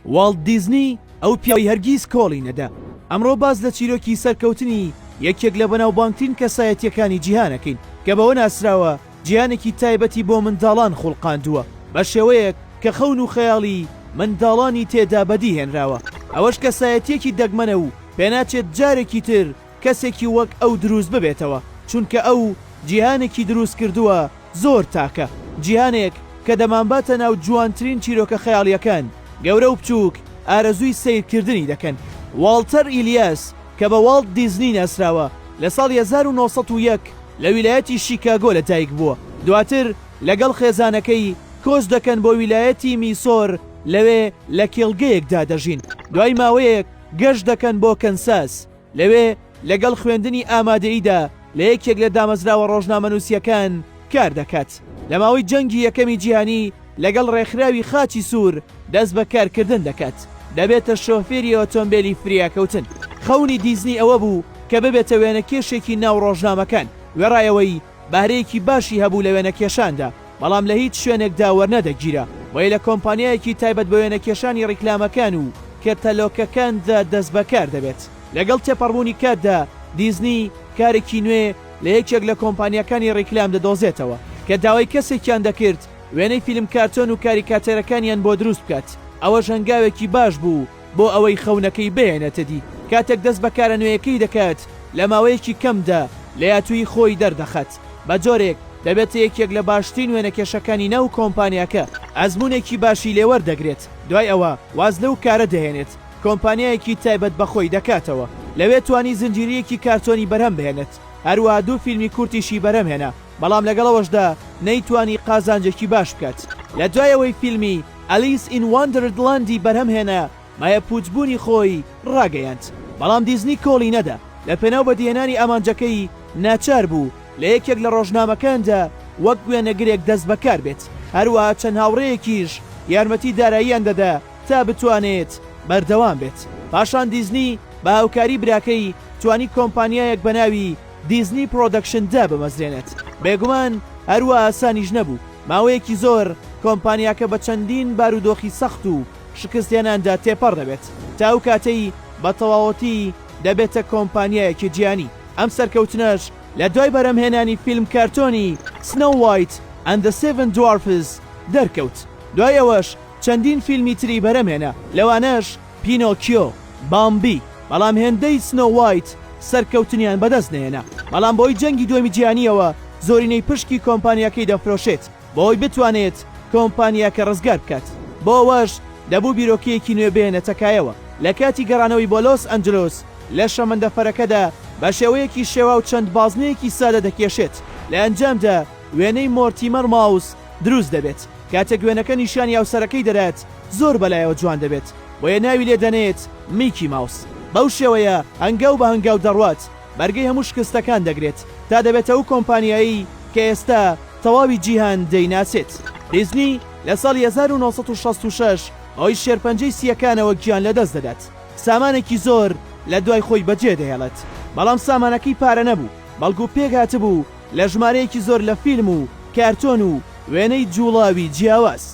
واڵت دیزنی ئەو پیاوی هەرگیز کۆڵی نەدا. ئەمڕۆ باز لە چیرۆکی سەرکەوتنی یەکێک لە بەناوبانگترین کەسایەتیەکانی جیهانەکەین کە بەوە ناسراوە جیهانێکی تایبەتی بۆ منداڵان خوڵقاندووە بە شێوەیەک کە خەون و خەیاڵی منداڵانی تێدا بەدی هێنراوە. ئەوەش کەسایەتیەکی دەگمەنە و پێناچێت جارێکی تر کەسێکی وەک ئەو دروست ببێتەوە، چونکە ئەو جیهانێکی دروست کردووە زۆر تاکە، جیهانێک کە دەمانباتە ناو جوانترین چیرۆکە خەیاڵیەکان گەورە و بچووک ئارەزووی سیرکردنی دەکەن. واڵتەر ئیلیاس کە بە واڵت دیزنی ناسراوە لە ساڵی 1901 لە ویلایەتی شیکاگۆ لەدایک بووە. دواتر لەگەڵ خێزانەکەی کۆچ دەکەن بۆ ویلایەتی میسۆر، لەوێ لە کێڵگەیەکدا دەژین. دوای ماوەیەک گەشت دەکەن بۆ کەنساس، لەوێ لەگەڵ خوێندنی ئامادەییدا لە یەکێک لە دامەزراوە ڕۆژنامەنووسیەکان کار دەکات. لە ماوەی جەنگی یەکەمی جیهانی لەگەڵ ڕێکخراوی خاچی سوور دەست بە کارکردن دەکات، دەبێتە شۆفێری ئۆتۆمبیلی فریاکەوتن. خەونی دیزنی ئەوە بوو کە ببێتە وێنەکێشێکی ناو ڕۆژنامەکان، وێڕایەوەی بارەیەکی باشی هەبوو لە وێنەکێشاندا، بەڵام لە هیچ شوێنێکدا وەرنەدەگیرە، وەی لە کۆمپانیایەکی تایبەت بە وێنەکێشانی ڕیکلامەکان و کەتەلۆکەکاندا دەست بەکار دەبێت. لەگەڵ تێپەڕبوونی کاتدا دیزنی کارێکی نوێ لە یەکێک لە کۆمپانیەکانی ڕیکلام دەدۆزێتەوە کە داوای کەسێکیان دەکرد وێنەی فیلم کارتۆن و کاریکاتەرەکانیان بۆ دروست بکات. ئەوە ژەنگاوێکی باش بوو بۆ ئەوەی خەونەکەی بێنێتە دی. کاتێک دەست بەکارە نوێیەکەی دەکات لە ماوەیەکی کەمدا لە یاتووی خۆی دەردەخات. بە جۆرێک دەبێت یەکێک لە باشترین وێنەکێشەکانی ناو کۆمپانیاکە ئەزمونێکی باشی لێوەردەگرێت. دوای ئەوە واز لەو کارە دەهێنێت، کۆمپانیایەکی تایبەت بەخۆی دەکاتەوە، لەوێ توانی زنجیرەیەکی کارتۆنی بەرهەم بهێنێت. هەروەها 2 فیلمی کورتیشی بەرهەم هێنا، بەڵام لەگەڵەوەشدا نەیتوانی قازانجێکی باش بکات. لە دوایەوەی فیلمی ئەلیس ئین واندەرلاندی بەرهەم هێنا، مایە پوچبوونی خۆی ڕاگەیاند، بەڵام دیزنی کۆڵی نەدا. لە پێناو بەدیهێنانی ئامانجەکەی ناچار بوو لە یەکێک لە ڕۆژنامەکاندا وەک وێنەگرێک دەست بەکار بێت. هەروەها چەند هاوڕێیەکیش یارمەتی داراییان دەدا تا بتوانێت بەردەوام بێت. پاشان دیزنی بە هاوکاری براکەی توانی کۆمپانیایەک بە ناوی دیزنی پرۆدەکشندا بمەزرێنێت. بێگومان هەروە ئاسانیش نەبوو، ماوەیەکی زۆر کۆمپانیاکە بە چەندین بارودۆخی سەخت و شکستێناندا تێپەڕ دەبێت تا ئەو کاتەی بە تەواوەتی دەبێتە کۆمپانیایەکی جیهانی. ئەم سەرکەوتنەش لە دوای بەرهەمهێنانی فیلم کارتۆنی سنۆ وایت ئەند دە سێڤن دوارفز دەرکەوت. دوایەوەش چەندین فیلمی تری بەرهەمهێنا، لەوانەش پینۆکیۆ، بامبی، بەڵام هێندەی سنۆ وایت سەرکەوتنیان بەدەست نهێنا. بەڵام بۆی جەنگی دووەمی جیهانیەوە زۆرینەی پشکی کۆمپانیاکەی دەفرۆشێت بۆی بتوانێت کۆمپانیاکە ڕزگار بکات. بۆ ئەوەش دەبوو بیرۆکیەکی نوێ بێنێتەکایەوە. لە کاتی گەڕانەوەی بۆ لۆس ئەنجلۆس لە شەمەندەفەرەکەدا بە شێوەیەکی شێوا و چەند بازنەیەکی سادە دەکێشێت. لە ئەنجامدا وێنەی مۆرتیمەر ماوس دروست دەبێت. کاتێک وێنەکە نیشانی هاوسەرەکەی دەرات زۆر بەلایەوە جوان دەبێت، بۆیە ناوی لێ دەنێت میکی ماوس. بەو شێوەیە هەنگاو بە هەنگاو دەڕوات بەرگەی هەموو شکستەکان دەگرێت تا دەبێتە ئەو کۆمپانیایی کە ئێستا تەواوی جیهان دەیناسێت. دیزنی لە ساڵی 1966 ئەوی شێرپەنجەی سیەکانەوە گیان لەدەست دەدات. سامانێکی زۆر لە دوای خۆی بەجێ دەهێڵێت، بەڵام سامانەکەی پارە نەبوو، بەڵکو پێکهاتبوو لە ژمارەیەکی زۆر لە فیلم و کارتۆن و وێنەی جوڵاوی جیاواز.